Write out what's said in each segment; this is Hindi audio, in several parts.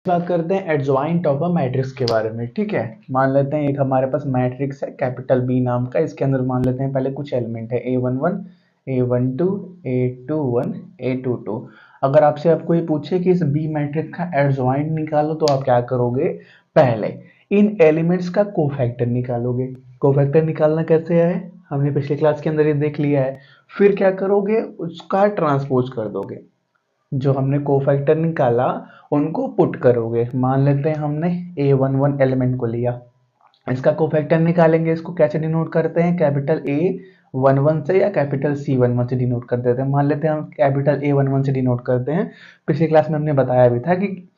बात करते हैं एडजॉइंट ऑफ अ मैट्रिक्स के बारे में। ठीक है, मान लेते हैं एक हमारे पास मैट्रिक्स है कैपिटल बी नाम का। इसके अंदर मान लेते हैं पहले कुछ एलिमेंट है A11 A12 A21 A22। अगर आपसे अब कोई पूछे कि इस बी मैट्रिक्स का एडजॉइंट निकालो तो आप क्या करोगे? पहले इन एलिमेंट्स का कोफैक्टर निकालोगे। कोफैक्टर निकालना कैसे है हमने पिछले क्लास के अंदर ये देख लिया है। फिर क्या करोगे? उसका ट्रांसपोज कर दोगे। जो हमने कोफैक्टर निकाला उनको पुट करोगे। मान लेते हैं हमने A11 एलिमेंट को लिया, इसका कोफैक्टर निकालेंगे। इसको कैसे डिनोट करते हैं? कैपिटल A11 से या कैपिटल C11 से डिनोट कर देते हैं। मान लेते हैं हम कैपिटल A11 से डिनोट करते हैं। पिछली क्लास में हमने बताया भी था कि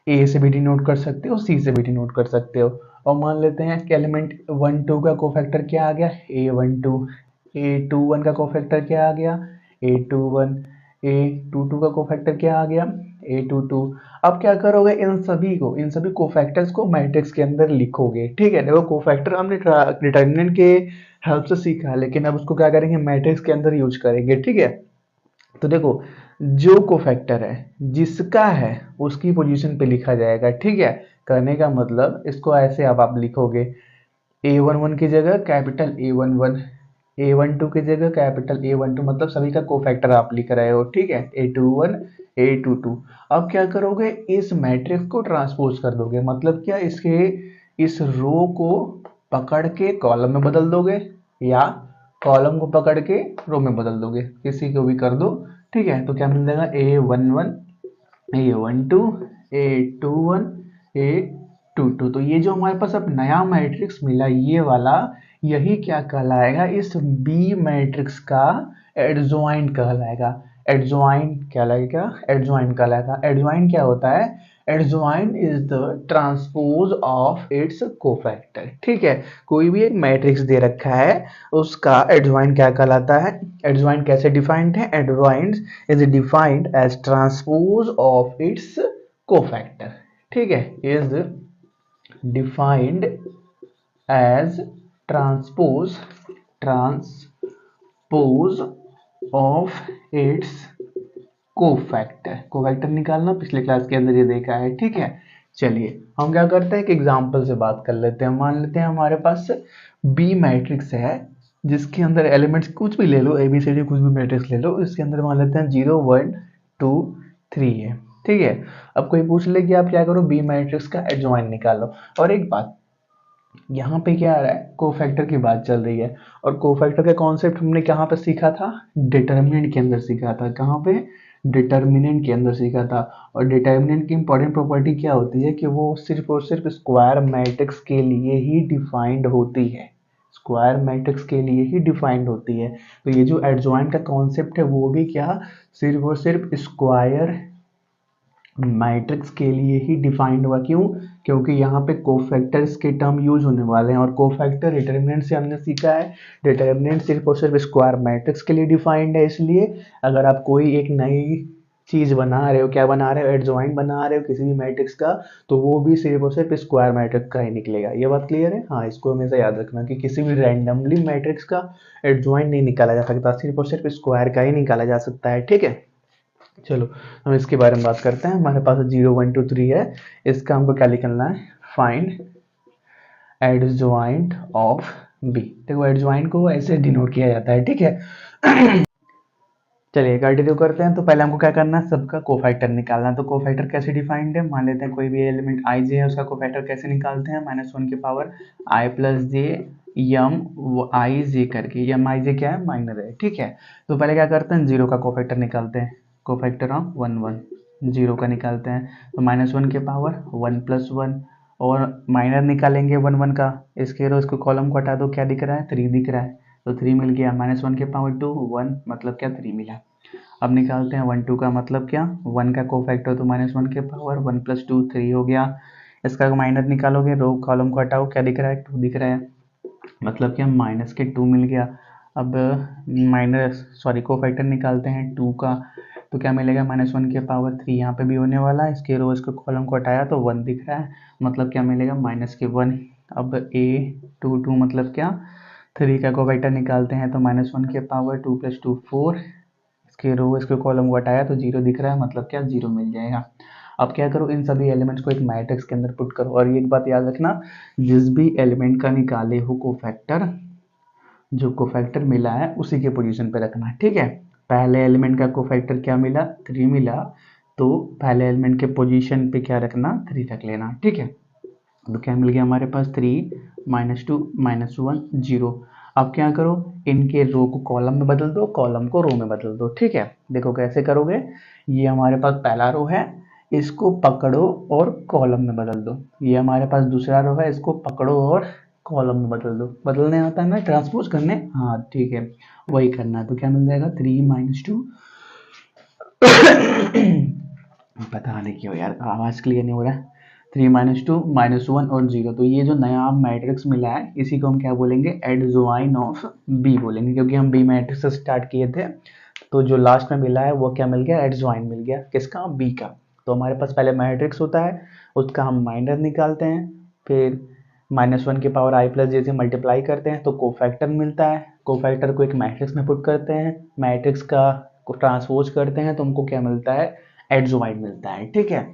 A से भी डिनोट कर सकते हो, C से भी डिनोट कर सकते हो। और मान लेते हैं कि एलिमेंट 12 का कोफैक्टर क्या आ गया? A12। A21 का कोफैक्टर क्या आ गया? A21। A22 का कोफैक्टर क्या आ गया? A22। अब क्या करोगे? इन सभी कोफैक्टर्स को मैट्रिक्स के अंदर लिखोगे। ठीक है, देखो कोफैक्टर हमने डिटर्मिनेंट के हेल्प से सीखा, लेकिन अब उसको क्या करेंगे? मैट्रिक्स के अंदर यूज करेंगे। ठीक है, तो देखो जो कोफैक्टर है जिसका है उसकी पोजीशन पे लिखा जाएगा। ठीक है, करने का मतलब इसको ऐसे अब आप लिखोगे A11 की जगह कैपिटल A11, A12 की जगह कैपिटल A12, मतलब सभी का कोफैक्टर आप लिख रहे हो। ठीक है, A21 A22। अब क्या करोगे? इस मैट्रिक्स को ट्रांसपोज कर दोगे। मतलब क्या? इस रो को पकड़ के कॉलम में बदल दोगे या कॉलम को पकड़ के रो में बदल दोगे, किसी को भी कर दो। ठीक है, तो क्या मिल जाएगा? A11 A12 A21 A22। तो ये जो हमारे पास अब नया मैट्रिक्स मिला ये वाला, यही क्या कहलाएगा? इस बी मैट्रिक्स का एडजॉइंट कहलाएगा। एडजॉइंट कहलाएगा, एडजॉइंट कहलाएगा। एडजॉइंट क्या होता है? Adjoint is the transpose of its cofactor. ठीक है, कोई भी एक मैट्रिक्स दे रखा है उसका एडजॉइंट क्या कहलाता है? एडजॉइंट कैसे डिफाइंड है? Adjoint is defined as transpose of its cofactor. ठीक है, is defined as transpose of its cofactor. Cofactor निकालना पिछले क्लास के अंदर ये देखा है। ठीक है, चलिए हम क्या करते हैं, एक एग्जांपल से बात कर लेते हैं। मान लेते हैं हमारे पास बी मैट्रिक्स है जिसके अंदर एलिमेंट्स कुछ भी ले लो, ABCD कुछ भी मैट्रिक्स ले लो। इसके अंदर मान लेते हैं 0 1 2 3 है। ठीक है, अब कोई पूछ ले कि आप क्या करो? बी मैट्रिक्स का एडजॉइंट निकालो। और एक बात यहाँ पे क्या आ रहा है? कोफैक्टर की बात चल रही है, और कोफैक्टर का कॉन्सेप्ट हमने कहाँ पे सीखा था? डिटर्मिनेंट के अंदर सीखा था। कहाँ पे? डिटर्मिनेंट के अंदर सीखा था। और डिटर्मिनेंट की इंपॉर्टेंट प्रॉपर्टी क्या होती है कि वो सिर्फ और सिर्फ स्क्वायर मैट्रिक्स के लिए ही डिफाइंड होती है। स्क्वायर मैट्रिक्स के लिए ही डिफाइंड होती है। तो ये जो एडजॉइंट का कॉन्सेप्ट है वो भी क्या, सिर्फ और सिर्फ स्क्वायर मैट्रिक्स के लिए ही डिफाइंड हुआ। क्यों? क्योंकि यहाँ पे कोफैक्टर्स के टर्म यूज होने वाले हैं, और कोफैक्टर डिटर्मिनेंट से हमने सीखा है डिटर्मिनेंट सिर्फ और सिर्फ स्क्वायर मैट्रिक्स के लिए डिफाइंड है। इसलिए अगर आप कोई एक नई चीज बना रहे हो, क्या बना रहे हो? एडजॉइंट बना रहे हो किसी भी मैट्रिक्स का, तो वो भी सिर्फ और सिर्फ स्क्वायर मैट्रिक्स का ही निकलेगा। ये बात क्लियर है? हाँ, इसको हमेशा याद रखना कि किसी भी रैंडमली मैट्रिक्स का एडजॉइंट नहीं निकाला जा सकता, सिर्फ और सिर्फ स्क्वायर का ही निकाला जा सकता है। ठीक है, चलो हम इसके बारे में बात करते हैं। हमारे पास 0 1 2 3 है, इसका हमको क्या निकलना है? Find adjoint of B. देखो एडजॉइंट को ऐसे डिनोट किया जाता है। ठीक है, चलिए कंटिन्यू करते हैं। तो पहले हमको क्या करना है? सबका कोफैक्टर निकालना है। तो कोफैक्टर कैसे डिफाइंड है? मान लेते हैं कोई भी एलिमेंट आई जे है, उसका कोफैक्टर कैसे निकालते हैं? -1 की पावर आई प्लस जे यम आई जे करके। यम आई जे क्या है? माइनर है। ठीक है, तो पहले क्या करते हैं? 0 का कोफैक्टर निकालते हैं। कोफैक्टर ऑफ 1 1 0 का निकालते हैं। तो -1 के पावर 1 + 1, और माइनर निकालेंगे 1 1 का। इसके रो इसको कॉलम को हटा दो, क्या दिख रहा है? 3 दिख रहा है। तो 3 मिल गया। -1 के पावर 2 1, मतलब क्या? 3 मिला। अब निकालते हैं 1 2 का, मतलब क्या? 1 का कोफैक्टर, तो -1 के पावर 1 + 2 3 हो गया। इसका माइनर निकालोगे, रो कॉलम को हटाओ, क्या दिख रहा है? 2 दिख रहा है, मतलब क्या? -2 मिल गया। अब माइनर सॉरी कोफैक्टर निकालते हैं 2 का, तो क्या मिलेगा? -1 के पावर 3 यहाँ पे भी होने वाला है। इसके रो इसको कॉलम को हटाया तो 1 दिख रहा है, मतलब क्या मिलेगा? -1। अब A22 मतलब क्या? 3 का कोफैक्टर निकालते हैं तो -1 के पावर 2 + 2 4, इसके रो इसके कॉलम को हटाया तो 0 दिख रहा है, मतलब क्या? 0 मिल जाएगा। अब क्या करो, इन सभी एलिमेंट्स को एक मैट्रिक्स के अंदर पुट करो। और एक बात याद रखना, जिस भी एलिमेंट का निकाले हो कोफैक्टर, जो कोफैक्टर मिला है उसी के पोजीशन पे रखना है, ठीक है। पहले एलिमेंट का कोफैक्टर क्या मिला, 3 मिला, तो पहले एलिमेंट के पोजीशन पे क्या रखना, 3 रख लेना, ठीक है। तो क्या मिल गया हमारे पास, 3 -2 -1 0। अब क्या करो, इनके रो को कॉलम में बदल दो, कॉलम को रो में बदल दो, ठीक है। देखो कैसे करोगे, ये हमारे पास पहला रो है, इसको पकड़ो और कॉलम में बदल दो। ये हमारे पास दूसरा रो है, इसको पकड़ो और कॉलम में बदल दो। बदलने आता है ना, ट्रांसपोज करने, हाँ ठीक है, वही करना है। तो क्या मिल जाएगा, 3 -2 पता नहीं क्यों यार आवाज क्लियर नहीं हो रहा है, 3 -2 -1 और 0। तो ये जो नया मैट्रिक्स मिला है इसी को हम क्या बोलेंगे, एडजॉइन ऑफ बी बोलेंगे, क्योंकि हम बी मैट्रिक्स से स्टार्ट किए थे। तो जो लास्ट में मिला है वो क्या मिल गया, एडजॉइन मिल गया, किसका, बी का। तो हमारे पास पहले मैट्रिक्स होता है, उसका हम माइनर निकालते हैं, फिर -1 की पावर i प्लस जे से मल्टीप्लाई करते हैं तो कोफैक्टर मिलता है। कोफैक्टर को एक मैट्रिक्स में पुट करते हैं, मैट्रिक्स का को ट्रांसपोज करते हैं तो हमको क्या मिलता है, एडजॉइन मिलता है, ठीक है।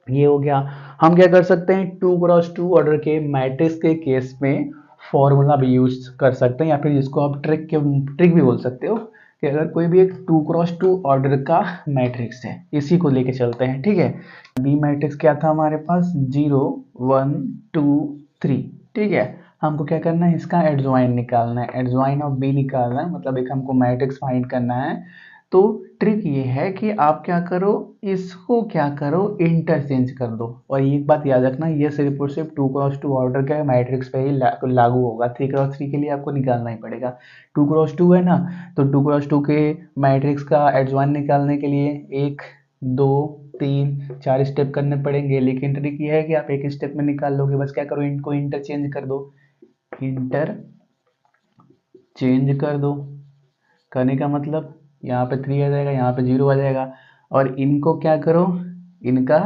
ये हो गया। हम क्या कर सकते हैं, 2x2 ऑर्डर के मैट्रिक्स के केस में फॉर्मूला भी यूज कर सकते हैं, या फिर जिसको आप ट्रिक भी बोल सकते हो, कि अगर कोई भी एक 2x2 ऑर्डर का मैट्रिक्स है, इसी को लेके चलते हैं, ठीक है। बी मैट्रिक्स क्या था हमारे पास, 0 1 2 3, ठीक है। हमको क्या करना है, इसका एडजॉइन निकालना है, एडजॉइन ऑफ बी निकालना है, मतलब एक हमको मैट्रिक्स फाइंड करना है। तो ट्रिक ये है कि आप क्या करो, इसको क्या करो, इंटरचेंज कर दो। और एक बात याद रखना, ये सिर्फ और सिर्फ 2x2 ऑर्डर के मैट्रिक्स पे ही लागू होगा, 3x3 के लिए आपको निकालना ही पड़ेगा। 2x2 है ना, तो 2x2 के मैट्रिक्स का एडजॉइन निकालने के लिए 1 2 3 4 स्टेप करने पड़ेंगे, लेकिन ट्रिक ये है कि आप एक स्टेप में निकाल लोगे। बस क्या करो, इनको इंटरचेंज कर दो, इंटर चेंज कर दो। करने का मतलब, यहाँ पे 3 आ जाएगा, यहाँ पे 0 आ जाएगा। और इनको क्या करो, इनका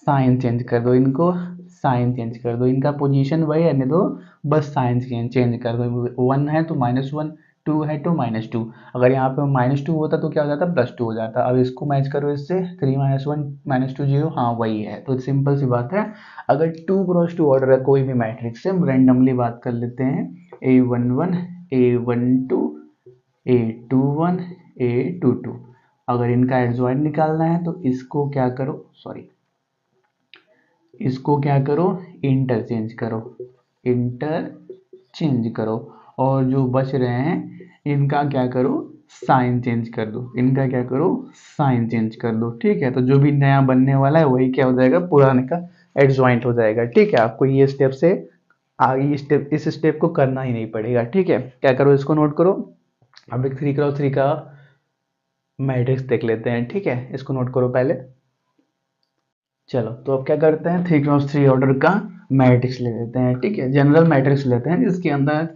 साइन चेंज कर दो, इनको साइन चेंज कर दो, इनका पोजीशन वही रहने दो, बस साइन चेंज कर दो। 1 है तो -1, 2 है तो -2। अगर यहाँ पे -2 होता तो क्या हो जाता, +2 हो जाता। अब इसको मैच करो इससे, 3 -1 -2 0, हाँ वही है। तो सिंपल सी बात है, अगर 2x2 ऑर्डर है कोई भी मैट्रिक्स से, हम रैंडमली बात कर लेते हैं, A11 A12 A21 A22, अगर इनका एडजॉइन निकालना है तो इसको क्या करो, सॉरी, इसको क्या करो, इंटरचेंज करो, इंटरचेंज करो। और जो बच रहे हैं इनका क्या करो, साइन चेंज कर दो, इनका क्या करो, साइन चेंज कर दो, ठीक है। तो जो भी नया बनने वाला है वही क्या हो जाएगा, पुराने का एडजॉइंट हो जाएगा, ठीक है। आपको ये स्टेप से आगे स्टेप, इस स्टेप को करना ही नहीं पड़ेगा, ठीक है। क्या करो, इसको नोट करो। अब एक 3x3 का मैट्रिक्स देख लेते हैं, ठीक है। इसको नोट करो पहले। चलो, तो अब क्या करते हैं, 3x3 ऑर्डर का मैट्रिक्स ले लेते हैं, ठीक है। जनरल मैट्रिक्स लेते हैं जिसके अंदर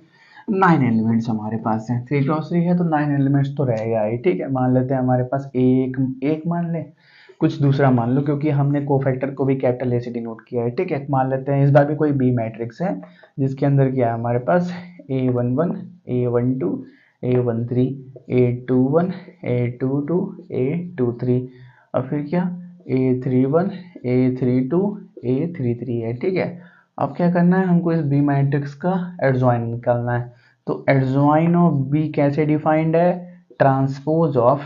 9 एलिमेंट्स हमारे पास हैं। 3x3 है तो 9 एलिमेंट्स तो रहेगा ही, ठीक है। मान लेते हैं हमारे पास एक एक मान ले, कुछ दूसरा मान लो, क्योंकि हमने कोफैक्टर को भी कैपिटल ए से डिनोट किया है, ठीक है। मान लेते हैं इस बार भी कोई बी मैट्रिक्स है, जिसके अंदर क्या है हमारे पास, A11 A12 A13 A21 A22 A23, और फिर क्या, A31 A32 A33 है, ठीक है। अब क्या करना है, हमको इस बी मैट्रिक्स का एडजॉइन निकालना है। तो एडजॉइन ऑफ बी कैसे डिफाइंड है, ट्रांसपोज ऑफ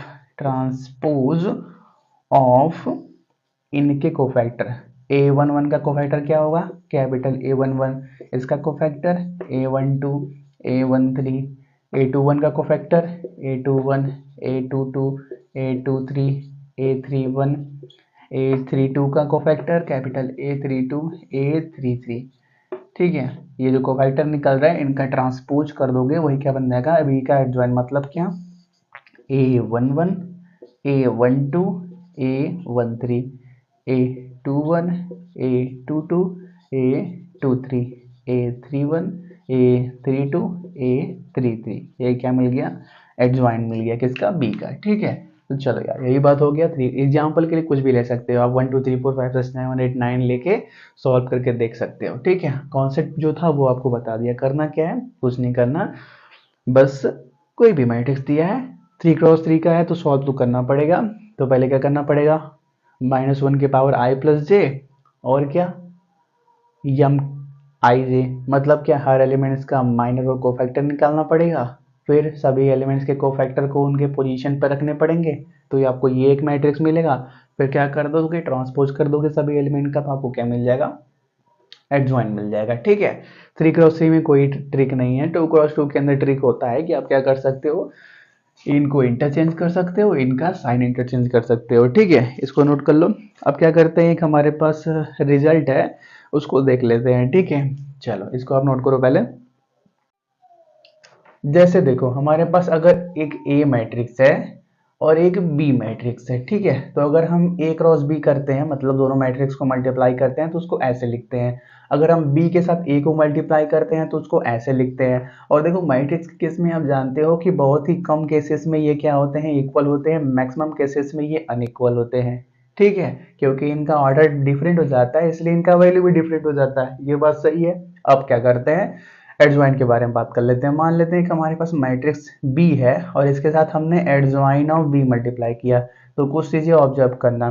इनके कोफैक्टर। A11 का कोफैक्टर क्या होगा, कैपिटल A11, इसका कोफैक्टर A12 A13, A21 का cofactor A21 A22 A23 A31, A32 का कोफैक्टर कैपिटल A32 A33, ठीक है। ये जो कोफैक्टर निकल रहा है इनका ट्रांसपोज कर दोगे, वही क्या बन जाएगा, अभी का एडजॉइन मतलब क्या, A11 A12 A13 A21 A22 A23 A31 A32 A33, ये क्या मिल गया, एडजॉइन मिल गया, किसका, बी का, ठीक है। तो चलो यार, यही बात हो गया। 3 एग्जाम्पल के लिए कुछ भी ले सकते हो आप, 1 2 3 4 5 6 7 8 9 लेके सॉल्व करके देख सकते हो, ठीक है। कॉन्सेप्ट जो था वो आपको बता दिया। करना क्या है, कुछ नहीं करना, बस कोई भी मैट्रिक्स दिया है, 3x3 का है तो सॉल्व तो करना पड़ेगा। तो पहले क्या करना पड़ेगा, -1 के पावर i प्लस जे, और क्या, यम आई जे, मतलब क्या, हर एलिमेंट्स का माइनर और कोफैक्टर निकालना पड़ेगा, फिर सभी एलिमेंट्स के कोफैक्टर को उनके पोजीशन पर रखने पड़ेंगे, तो ये आपको ये एक मैट्रिक्स मिलेगा। फिर क्या कर दोगे, ट्रांसपोज कर दोगे सभी एलिमेंट का, तो आपको क्या मिल जाएगा, एडजॉइन मिल जाएगा। ठीक है, 3x3 में कोई ट्रिक नहीं है, 2x2 के अंदर ट्रिक होता है कि आप क्या कर सकते हो, इनको इंटरचेंज कर सकते हो, इनका साइन इंटरचेंज कर सकते हो। ठीक है, इसको नोट कर लो। अब क्या करते हैं, एक हमारे पास रिजल्ट है, उसको देख लेते हैं। ठीक है, चलो इसको आप नोट करो पहले। जैसे देखो, हमारे पास अगर एक ए मैट्रिक्स है और एक बी मैट्रिक्स है, ठीक है, तो अगर हम ए क्रॉस बी करते हैं, मतलब दोनों मैट्रिक्स को मल्टीप्लाई करते हैं, तो उसको ऐसे लिखते हैं। अगर हम बी के साथ ए को मल्टीप्लाई करते हैं तो उसको ऐसे लिखते हैं। और देखो, मैट्रिक्स के केस में आप जानते हो कि बहुत ही कम केसेस में ये क्या होते हैं, इक्वल होते हैं, मैक्सिमम केसेस में ये अनइक्वल होते हैं। ठीक है, क्योंकि इनका ऑर्डर डिफरेंट हो जाता है, इसलिए इनका वैल्यू भी डिफरेंट हो जाता है। ये बात सही है। अब क्या करते हैं, एडजॉइन के बारे में बात कर लेते हैं। मान लेते हैं कि हमारे पास मैट्रिक्स बी है और इसके साथ हमने एडजॉइन ऑफ बी मल्टीप्लाई किया, तो कुछ चीजें ऑब्जर्व करना।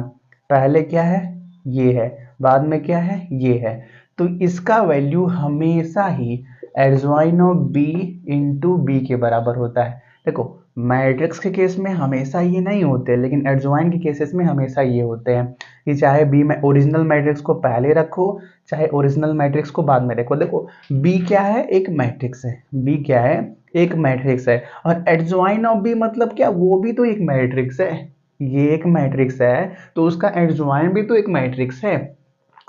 पहले क्या है, ये है, बाद में क्या है, ये है, तो इसका वैल्यू हमेशा ही adjoint of B into B के बराबर होता है। देखो, मैट्रिक्स के केस में हमेशा ये नहीं होते, लेकिन एडजॉइन के केसेस में हमेशा ये होते हैं कि चाहे बी में ओरिजिनल मैट्रिक्स को पहले रखो, चाहे ओरिजिनल मैट्रिक्स को बाद में रखो। देखो, बी क्या है, एक मैट्रिक्स है, बी क्या है, एक मैट्रिक्स है, और एडजॉइन ऑफ बी मतलब क्या, वो भी तो एक मैट्रिक्स है। ये एक मैट्रिक्स है तो उसका एडजॉइन भी तो एक मैट्रिक्स है।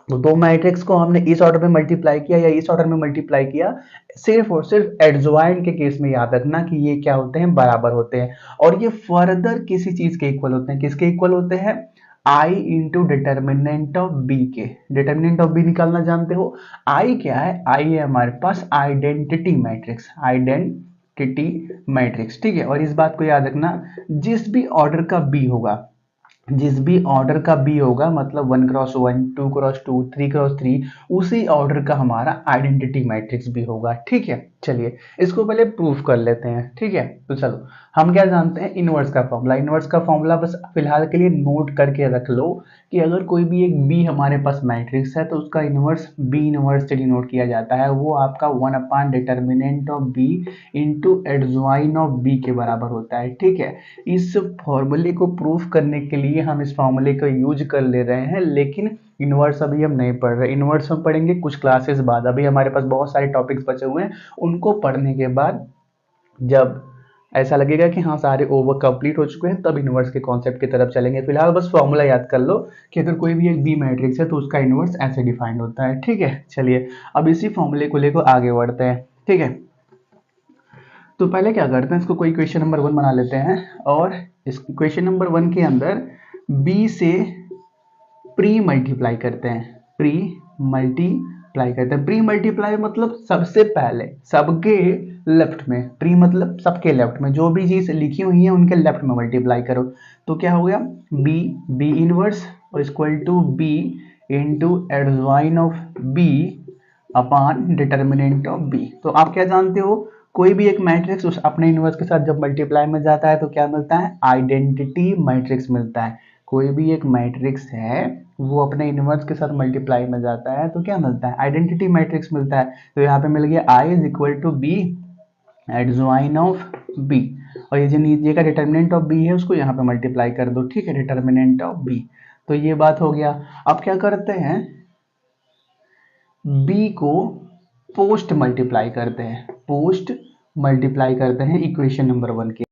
तो दो मैट्रिक्स को हमने इस ऑर्डर में मल्टीप्लाई किया या इस ऑर्डर में मल्टीप्लाई किया, सिर्फ और सिर्फ एडजॉइन के केस में याद रखना कि ये क्या होते हैं, बराबर होते हैं। और ये फर्दर किसी चीज के इक्वल होते हैं, किसके इक्वल होते हैं, आई इंटू डिटर्मिनेंट ऑफ बी के। डिटर्मिनेंट ऑफ बी निकालना जानते हो, आई क्या है, आई है हमारे पास आइडेंटिटी मैट्रिक्स, आइडेंटिटी मैट्रिक्स। ठीक है, और इस बात को याद रखना, जिस भी ऑर्डर का बी होगा, जिस भी ऑर्डर का बी होगा, मतलब 1x1, 2x2, 3x3, उसी ऑर्डर का हमारा आइडेंटिटी मैट्रिक्स भी होगा। ठीक है, चलिए इसको पहले प्रूफ कर लेते हैं। ठीक है, तो चलो, हम क्या जानते हैं, इनवर्स का फॉर्मूला। इनवर्स का फॉर्मूला बस फिलहाल के लिए नोट करके रख लो कि अगर कोई भी एक बी हमारे पास मैट्रिक्स है तो उसका इनवर्स बी इनवर्स चलिए नोट किया जाता है, वो आपका one by determinant of B into adjoint of B के बराबर होता है। ठीक है, इस फॉर्मूले को प्रूफ करने के लिए हम इस फॉर्मूले का यूज कर ले रहे हैं, लेकिन इनवर्स अभी हम नहीं पढ़ रहे। इनवर्स हम पढ़ेंगे कुछ क्लासेस बाद, अभी हमारे पास बहुत सारे टॉपिक्स बचे हुए हैं, उनको पढ़ने के बाद जब ऐसा लगेगा कि हाँ सारे ओवर कंप्लीट हो चुके हैं, तब इनवर्स के कॉन्सेप्ट की तरफ चलेंगे। फिलहाल बस फॉर्मूला याद कर लो कि अगर कोई भी एक बी मैट्रिक्स है तो उसका इनवर्स ऐसे डिफाइंड होता है। ठीक है, चलिए अब इसी फॉर्मूले को लेकर आगे बढ़ते हैं। ठीक है, तो पहले क्या करते हैं, इसको कोई क्वेश्चन नंबर 1 बना लेते हैं, और इस क्वेश्चन नंबर 1 के अंदर बी से प्री मल्टीप्लाई करते हैं, प्री मल्टीप्लाई करते हैं। प्री मल्टीप्लाई मतलब सबसे पहले सबके लेफ्ट में, प्री मतलब सबके लेफ्ट में, जो भी चीज लिखी हुई है उनके लेफ्ट में मल्टीप्लाई करो। तो क्या हो गया, बी, बी इनवर्स और equal to B into adjoint of B upon determinant of B. तो आप क्या जानते हो, कोई भी एक मैट्रिक्स उस अपने इनवर्स के साथ जब मल्टीप्लाई में जाता है तो क्या मिलता है, आइडेंटिटी मैट्रिक्स मिलता है। कोई भी एक मैट्रिक्स है वो अपने इनवर्स के साथ मल्टीप्लाई में जाता है तो क्या मिलता है, आइडेंटिटी मैट्रिक्स मिलता है। तो यहाँ पे मिल गया I is equal to B adjoint of B, और ये जो नीचे का डिटर्मिनेंट ऑफ बी है उसको यहाँ पे मल्टीप्लाई कर दो। ठीक है, डिटर्मिनेंट ऑफ बी, तो ये बात हो गया। अब क्या करते हैं, बी को पोस्ट मल्टीप्लाई करते हैं, पोस्ट मल्टीप्लाई करते हैं इक्वेशन नंबर 1 के